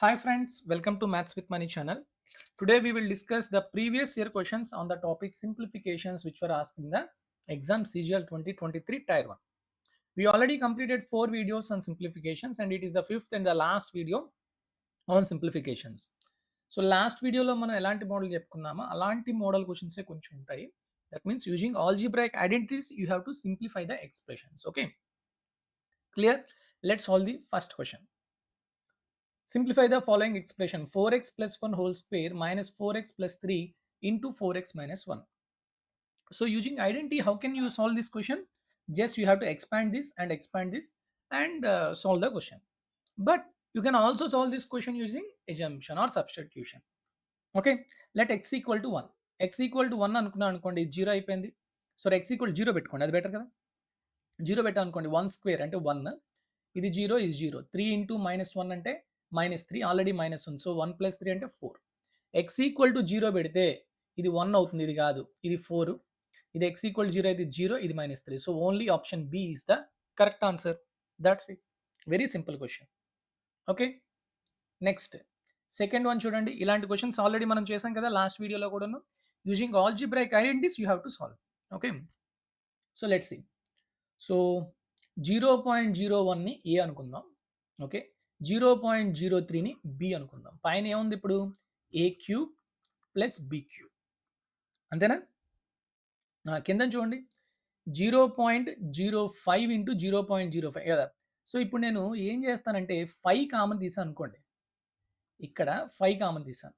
Hi friends, welcome to Maths with Money channel. Today we will discuss the previous year questions on the topic simplifications which were asked in the exam CGL 2023 Tier 1. We already completed 4 videos on simplifications and it is the fifth and the last video on simplifications. So last video lo మనం ఎలాంటి model చెప్పుకున్నామో అలాంటి model questions కొంచెం ఉంటాయి. That means using algebraic identities you have to simplify the expressions. Okay, clear? Let's solve the first question. Simplify the following expression 4x plus 1 whole square minus 4x plus 3 into 4x minus 1. So using identity, how can you solve this question? Just you have to expand this and solve the question. But you can also solve this question using assumption or substitution. Okay, let x equal to 1. X equal to 1 అనుకున్నా అనుకోండి 0 అయిపోయింది. So x equal 0 పెట్టుకోండి, అది better కదా. 0 పెట్టా అనుకోండి 1 square అంటే 1, ఇది 0 ఇది 0, 3 ఇంటూ -1 అంటే -3, ఆల్రెడీ మైనస్ ఉంది, సో 1 + 3 అంటే 4. x ఈక్వల్ టు 0 పెడితే ఇది 1 అవుతుంది, ఇది కాదు, ఇది 4. ఇది x ఈక్వల్ 0 అయితే 0, ఇది -3. So only option B is the correct answer. That's it, very simple question. Okay, next second one చూడండి. ఇలాంటి క్వశ్చన్స్ ఆల్రెడీ మనం చేసాం కదా లాస్ట్ వీడియోలో కూడాను. Using algebraic identities you have to solve. Okay, so let's see. So 0.01ని A అనుకుందాం. Okay, 0.03ని బి అనుకుందాం. పైన ఏముంది ఇప్పుడు? A cube plus B cube, అంతేనా? కింద చూడండి 0.05 ఇంటూ 0.05 కదా. సో ఇప్పుడు నేను ఏం చేస్తానంటే 5 కామన్ తీసాను అనుకోండి, ఇక్కడ 5 కామన్ తీసాను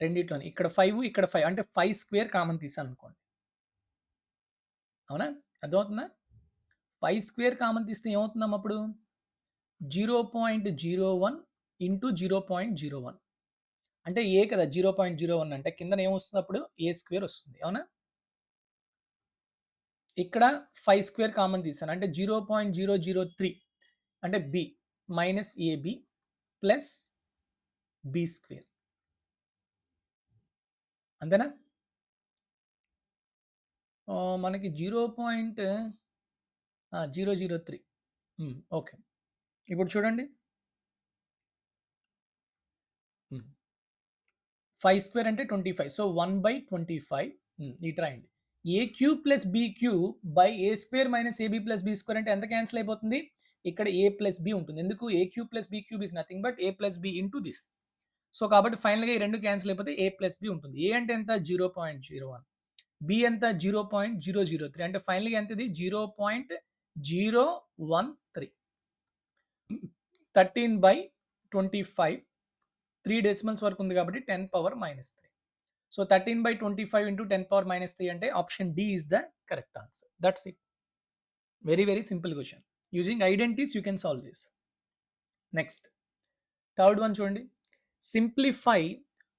రెండిట్లోని, ఇక్కడ 5 ఇక్కడ 5 అంటే 5 స్క్వేర్ కామన్ తీసాను అనుకోండి. అవునా, అర్థమవుతుందా? 5 స్క్వేర్ కామన్ తీస్తే ఏమవుతుందాం అప్పుడు? 0.01 ఇంటూ 0.01 అంటే ఏ కదా. 0.01 అంటే కింద ఏమొస్తుంది అప్పుడు? ఏ స్క్వేర్ వస్తుంది, అవునా? ఇక్కడ 5 స్క్వేర్ కామన్ తీసాను అంటే 0.003 అంటే B minus AB plus B square, అంతేనా? మనకి 0.003. ఓకే, ఇప్పుడు చూడండి 5 స్క్వేర్ అంటే 25, సో 1/25. ఇటు రాయండి. A cube plus B cube by A square minus AB plus B square అంటే ఎంత క్యాన్సిల్ అయిపోతుంది? ఇక్కడ ఏ ప్లస్ బి ఉంటుంది. ఎందుకు? A cube plus B cube is nothing but A plus B into this. So కాబట్టి ఫైనల్గా ఈ రెండు క్యాన్సిల్ అయిపోతే ఏ ప్లస్ బి ఉంటుంది. ఏ అంటే ఎంత? 0.01, బి ఎంత? 0.003 అంటే ఫైనల్గా ఎంత? ఇది 0.013. 13/25, 3 డెసిమల్స్ వరకు ఉంది కాబట్టి 10⁻³ సో 13/25 into 10⁻³ అంటే option D is the correct answer. That's it, very very simple question. Using identities you can solve this. Next third one చూడండి. Simplify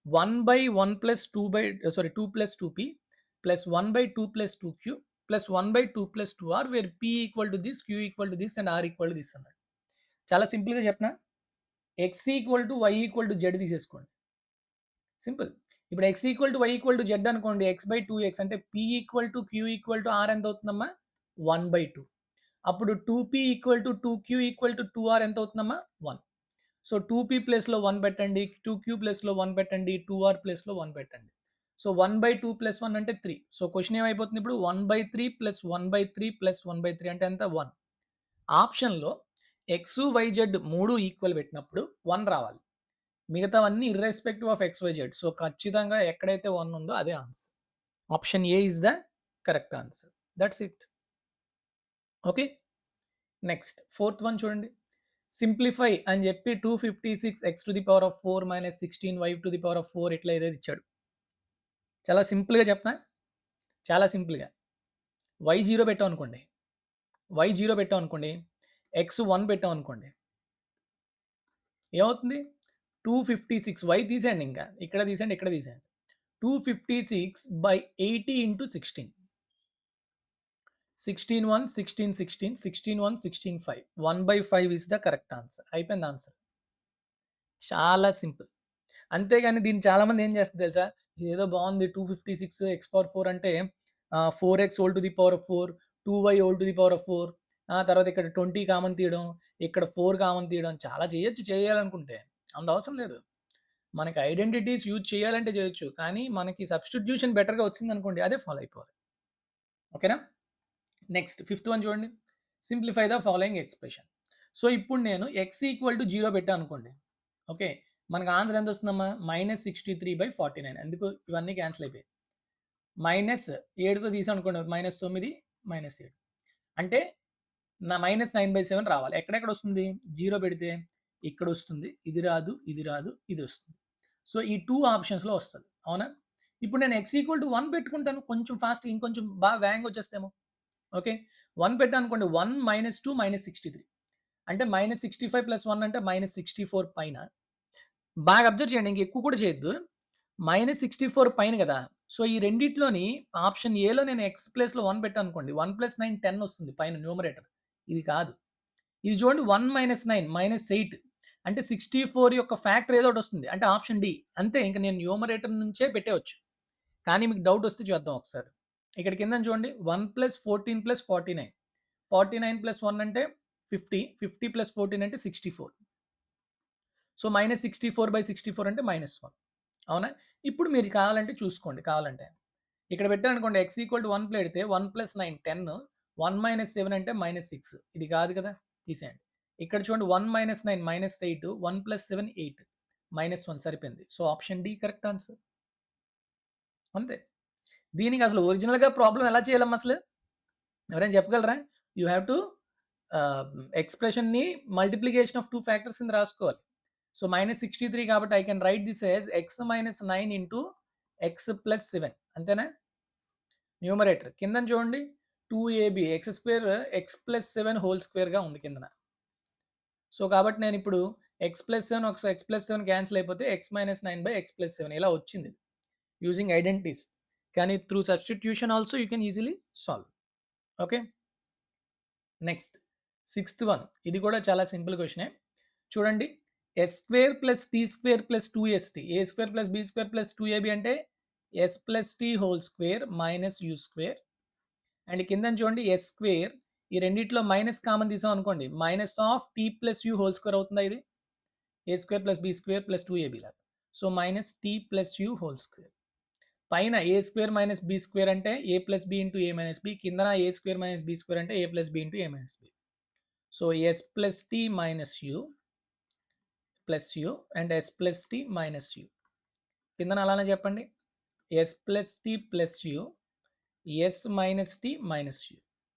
1/1 + 2 + 2p plus 1/2 + 2q plus 1/2 + 2r where p equal to this, q equal to this and r equal to this అన్నాడు. చాలా సింపుల్గా చెప్పనా, x equal to y equal to Z తీసేసుకోండి, simple. ఇప్పుడు x equal to y equal to Z అనుకోండి, x/2x అంటే p equal to q equal to r ఎంత అవుతుందమ్మా? 1/2. అప్పుడు 2p equal to 2q equal to 2r ఎంత అవుతుందమ్మా? 1. సో 2p ప్లేస్లో 1 పెట్టండి, 2q ప్లేస్లో 1 పెట్టండి, 2r ప్లేస్లో 1 పెట్టండి. సో 1/2 + 1 అంటే 3. సో క్వశ్చన్ ఏమైపోతుంది ఇప్పుడు? 1/3 + 1/3 + 1/3 అంటే ఎంత? 1. ఆప్షన్లో ఎక్స్ వైజెడ్ 3 ఈక్వల్ పెట్టినప్పుడు 1 రావాలి, మిగతావన్నీ ఇర్రెస్పెక్టివ్ ఆఫ్ XYZ. సో ఖచ్చితంగా ఎక్కడైతే 1 ఉందో అదే answer. Option A is the correct answer. That's it. Okay, next fourth one చూడండి. సింప్లిఫై అని చెప్పి 256x⁴ - 16y⁴ ఇట్లా ఏదైతే ఇచ్చాడు. చాలా సింపుల్గా చెప్పనా, చాలా సింపుల్గా y0 పెట్టాం అనుకోండి, y0 పెట్టాం అనుకోండి, x1 పెట్టాం అనుకోండి, ఏమవుతుంది? 256, y తీసేయండి, ఇంకా ఇక్కడ తీసేయండి, ఇక్కడ తీసేయండి. 256/80 × 16. 16 1 16 16 16 1 16 5 1/5 ఇస్ ద కరెక్ట్ ఆన్సర్. అయిపోయింది ఆన్సర్, చాలా సింపుల్. అంతేగాని దీన్ని చాలామంది ఏం చేస్తారు తెలుసా, ఇదేదో బాగుంది 256x⁴ అంటే 4x⁴, 2y⁴, తర్వాత ఇక్కడ 20 కామన్ తీయడం, ఇక్కడ 4 కామన్ తీయడం, చాలా చేయొచ్చు చేయాలనుకుంటే. అంత అవసరం లేదు. మనకి ఐడెంటిటీస్ యూజ్ చేయాలంటే చేయొచ్చు. కానీ మనకి సబ్స్టిట్యూషన్ బెటర్‌గా వచ్చిందనుకోండి అదే ఫాలో అయిపోవాలి. ఓకేనా? నెక్స్ట్ ఫిఫ్త్ వన్ చూడండి. Simplify the following expression. So, ఇప్పుడు నేను x ఈక్వల్ టు 0 పెట్టాను అనుకోండి. ఓకే. మనకు ఆన్సర్ ఎంత వస్తుందమ్మా? -63/49. ఎందుకు ఇవన్నీ క్యాన్సిల్ అయిపోయాయి. మైనస్ 7తో తీసామనుకోండి -9 -7 అంటే నా -9/7 రావాలి. ఎక్కడెక్కడ వస్తుంది? 0 పెడితే ఇక్కడ వస్తుంది. ఇది రాదు, ఇది రాదు, ఇది వస్తుంది. సో, ఈ 2 ఆప్షన్స్‌లో వస్తది. అవునా? ఇప్పుడు నేను x ఈక్వల్ టు 1 పెట్టుకుంటాను. కొంచెం ఫాస్ట్ ఇంకొంచెం బాగా వేగంగా వచ్చేస్తేమో. ఓకే. 1 పెట్టాననుకోండి 1 - 2 -63 అంటే -65 + 1 అంటే -64 పైన. బాగా అబ్జర్వ్ చేయండి. ఇంక ఎక్కువ కూడా చేయొద్దు. -64 పైన కదా! సో, ఈ రెండిట్లోని ఆప్షన్ ఏలో నేను x ప్లేస్‌లో 1 పెట్టాననుకోండి 1 + 9 10 వస్తుంది పైన న్యూమరేటర్. ఇది కాదు. ఇది చూడండి 1 - 9 -8 అంటే 64 యొక్క ఫ్యాక్టర్ ఏదో ఒకటి వస్తుంది. అంటే ఆప్షన్ డి. అంతే ఇంక నేను న్యూమరేటర్ నుంచే పెట్టేయొచ్చు. కానీ మీకు డౌట్ వస్తే చూద్దాం ఒకసారి. ఇక్కడ కిందన చూడండి 1 + 14 + 49. 49 + 1 అంటే 50. 50 + 14 అంటే 64. సో, -64/64 అంటే -1. అవునా? ఇప్పుడు మీరు కావాలంటే చూసుకోండి కావాలంటే. ఇక్కడ పెట్టారనుకోండి x ఈక్వల్ టు 1 పెడితే 1 + 9 10. 1 - 7 అంటే -6. ఇది కాదు కదా! తీసేయండి. ఇక్కడ చూడండి 1 - 9 -8. 1 + 7 8. -1 సరిపోయింది. So, option D correct answer. అంతే. దీనికి అసలు ఒరిజినల్‌గా ప్రాబ్లమ్ ఎలా చేయాలమ్మా అసలు? ఎవరైనా చెప్పగలరా? యూ హావ్ టు ఎక్స్‌ప్రెషన్‌ని మల్టిప్లికేషన్ ఆఫ్ 2 ఫ్యాక్టర్స్ కింద రాసుకోవాలి. సో, -63 కాబట్టి I can write this as x - 9 into x + 7 అంతేనా? న్యూమరేటర్. కిందన చూడండి 2ab x + 7 హోల్ స్క్వేర్‌గా ఉంది కిందన. సో, కాబట్టి నేనిప్పుడు x + 7 ఒకసారి x + 7 క్యాన్సిల్ అయిపోతే x - 9/x + 7 ఇలా వచ్చింది. Using identities. కానీ through substitution also you can easily solve. Okay. Next sixth one. ఇది కూడా చాలా సింపుల్ క్వెషనే. చూడండి s² + t² + 2st a² + b² + 2ab అంటే s + t whole square - u². And కిందన చూడండి s² ఈ రెండిట్లో మైనస్ కామన్ తీసాం అనుకోండి -t + u హోల్ స్క్వేర్ అవుతుందా ఇది? a² + b² + 2ab లాగా. So, -t + u whole square. పైన a² - b² అంటే a + b into a - b. కిందన a² - b² అంటే a + b into a - b. So, s + t - u + u and s + t - u. కిందన అలానే చెప్పండి. s + t + u s - t - u.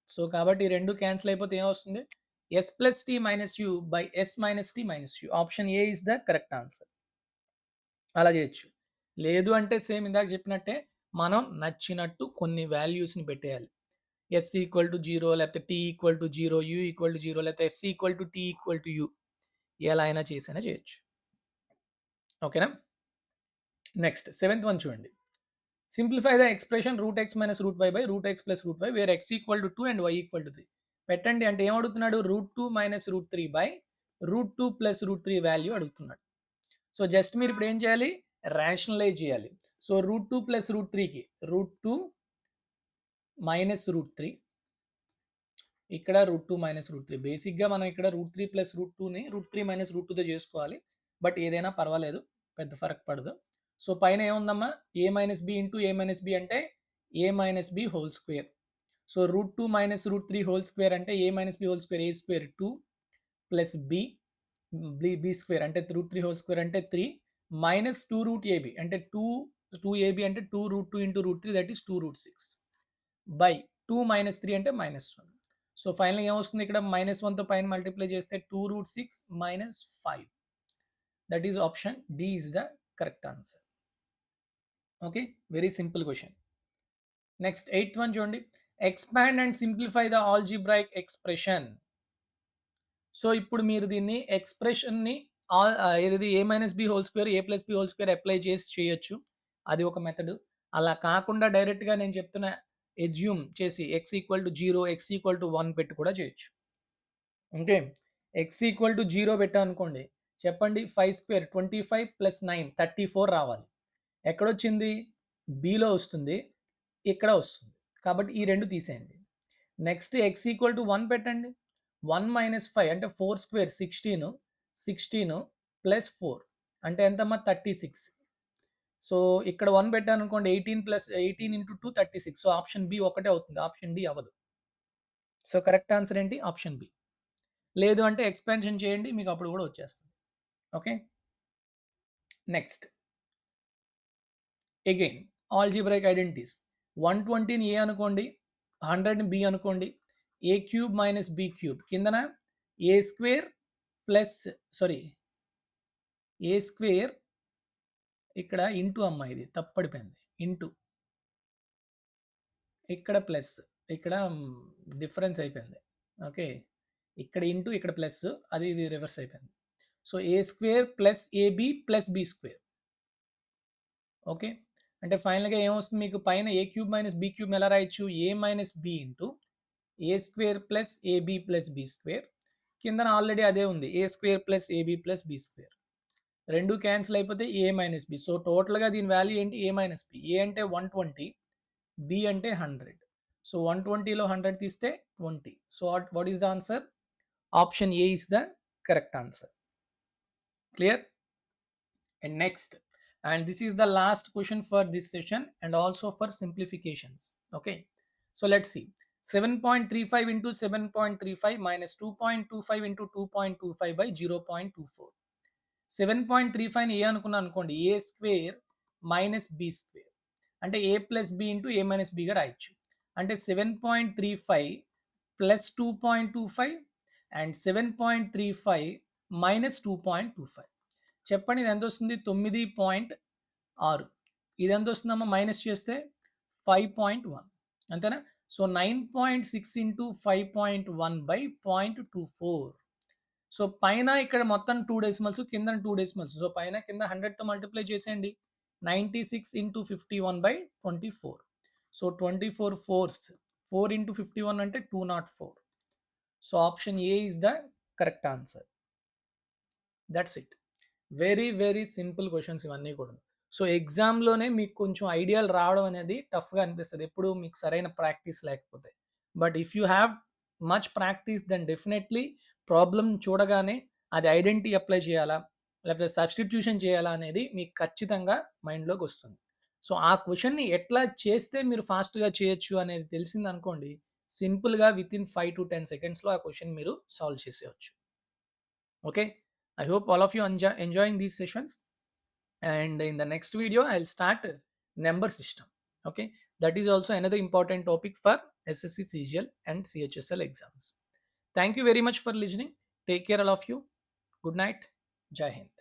So, కాబట్టి ఈ 2 cancel అయిపోతే ఏమొస్తుంది? s + t - u by s - t - u. Option A is the correct answer. అలా చేయొచ్చు. లేదు అంటే సేమ్ ఇందాక చెప్పినట్టే మనం నచ్చినట్టు కొన్ని వాల్యూస్‌ని పెట్టేయాలి. s ఈక్వల్ టు 0 లేకపోతే t equal to 0, u equal to 0 లేకపోతే s equal to t equal to u. ఎలా అయినా చేసైనా చేయొచ్చు. ఓకేనా? నెక్స్ట్ సెవెంత్ వన్ చూడండి. Simplify the expression √x - √y by √x + √y where x equal to 2 and y equal to 3. పెట్టండి అంటే ఏమడుగుతున్నాడు? √2 - √3 బై √2 + √3 వాల్యూ అడుగుతున్నాడు. సో, జస్ట్ మీరు ఇప్పుడు ఏం చేయాలి? రేషనలైజ్ చేయాలి. సో, √2 + √3కి √2 - √3 ఇక్కడ √2 - √3 బేసిక్‌గా మనం ఇక్కడ √3 + √2ని √3 - √2తో చేసుకోవాలి. బట్ ఏదైనా పర్వాలేదు. పెద్ద ఫరక్ పడదు. సో, పైన ఏముందమ్మా? a - b into a - b అంటే a - b whole square. So, √2 - √3 whole square అంటే a - b whole square a square 2 plus b square అంటే √3 హోల్ స్క్వేర్ అంటే 3 మైనస్ 2√ab అంటే 2ab అంటే 2√2 ఇంటూ √3 దట్ ఈస్ 2√6 బై 2 - 3 అంటే -1. So, ఫైనల్‌గా ఏమొస్తుంది ఇక్కడ -1తో పైన మల్టిప్లై చేస్తే 2√6 - 5. That is option D is the correct answer. Okay. Very simple question. Next eighth one చూడండి. Expand and simplify the algebraic expression. So, ఇప్పుడు మీరు దీన్ని ఎక్స్‌ప్రెషన్‌ని ఏది a - b whole square, a + b whole square apply చేసి చేయొచ్చు. అది ఒక మెథడ్. అలా కాకుండా డైరెక్ట్‌గా నేను చెప్తున్న అస్యూమ్ చేసి x equal to 0, x equal to 1 పెట్టి కూడా చేయొచ్చు. ఓకే. x ఈక్వల్ టు 0 పెట్టామనుకోండి. చెప్పండి 5² 25 + 9 34 రావాలి. ఎక్కడొచ్చింది? బిలో వస్తుంది. ఇక్కడ వస్తుంది. కాబట్టి ఈ 2 తీసేయండి. నెక్స్ట్ x ఈక్వల్ టు 1 పెట్టండి. 1 - 5 అంటే 4² 16 16 + 4 అంటే ఎంతమ్మా 36. సో ఇక్కడ 1 పెట్టాను అనుకోండి, 18 plus 18 into 2 36. So option B ఒకటే అవుతుంది, ఆప్షన్ డి అవ్వదు. సో కరెక్ట్ ఆన్సర్ ఏంటి? Option B. లేదు అంటే ఎక్స్పాన్షన్ చేయండి, మీకు అప్పుడు కూడా వచ్చేస్తుంది. Okay, next again algebraic identities. 120ని ఏ అనుకోండి, 100ని బి అనుకోండి. A cube minus B cube కిందన A square plus A square ఇక్కడ ఇంటూ అమ్మ, ఇది తప్పడిపోయింది, ఇంటూ ఇక్కడ ప్లస్, ఇక్కడ డిఫరెన్స్ అయిపోయింది. ఓకే, ఇక్కడ ఇంటూ ఇక్కడ ప్లస్, అది ఇది రివర్స్ అయిపోయింది. So A square plus AB plus B square. Okay, అంటే ఫైనల్గా ఏమొస్తుంది మీకు? పైన A cube minus B cube ఎలా రాయొచ్చు? A minus B into A square plus AB plus B square. కిందన ఆల్రెడీ అదే ఉంది, A square plus AB plus B square. రెండు క్యాన్సిల్ అయిపోతే ఏ మైనస్ బి. సో టోటల్గా దీని వాల్యూ ఏంటి? ఏ మైనస్ బి. ఏ అంటే 120, బి అంటే 100. సో 120లో 100 తీస్తే 20. So what is the answer? Option A is the correct answer. Clear? And next, and this is the last question for this session and also for simplifications. Okay, so let's see. 7.35 into 7.35 minus 2.25 into 2.25 by 0.24. 7.35 ఏ అనుకున్నా అనుకోండి, ఏ square minus B square, అంటే ఏ plus B into ఏ minus బిగా రాయొచ్చు. అంటే 7.35 plus 2.25 and 7.35 minus 2.25. చెప్పండి, ఇది ఎంత వస్తుంది? 9.6. ఇది ఎంత వస్తుందమ్మా మైనస్ చేస్తే? 5.1, అంతేనా? So 9.6 into 5.1 by 0.24. సో పైన ఇక్కడ మొత్తం 2 డెసిమల్స్, కింద 2 డెసిమల్స్. సో పైన కింద 100తో మల్టిప్లై చేసేయండి. 96 into 51 by 24. So 24 4s, 4 into 51 అంటే 204. So option A is the correct answer. That's it. Very very simple questions ఇవన్నీ కూడా. సో ఎగ్జామ్లోనే మీకు కొంచెం ఐడియాలు రావడం అనేది టఫ్గా అనిపిస్తుంది, ఎప్పుడు మీకు సరైన ప్రాక్టీస్ లేకపోతే. But if you have much practice, then definitely problem చూడగానే అది ఐడెంటిటీ అప్లై చేయాలా లేకపోతే సబ్స్టిట్యూషన్ చేయాలా అనేది మీకు ఖచ్చితంగా మైండ్లోకి వస్తుంది. సో ఆ క్వశ్చన్ని ఎట్లా చేస్తే మీరు ఫాస్ట్గా చేయొచ్చు అనేది తెలిసింది అనుకోండి, సింపుల్గా విత్ ఇన్ 5 to 10 secondsలో ఆ క్వశ్చన్ మీరు సాల్వ్ చేసేయచ్చు. Okay, I hope all of you enjoying these sessions, and in the next video I'll start number system. Okay, that is also another important topic for SSC CGL and CHSL exams. Thank you very much for listening. Take care all of you. Good night. Jai Hind.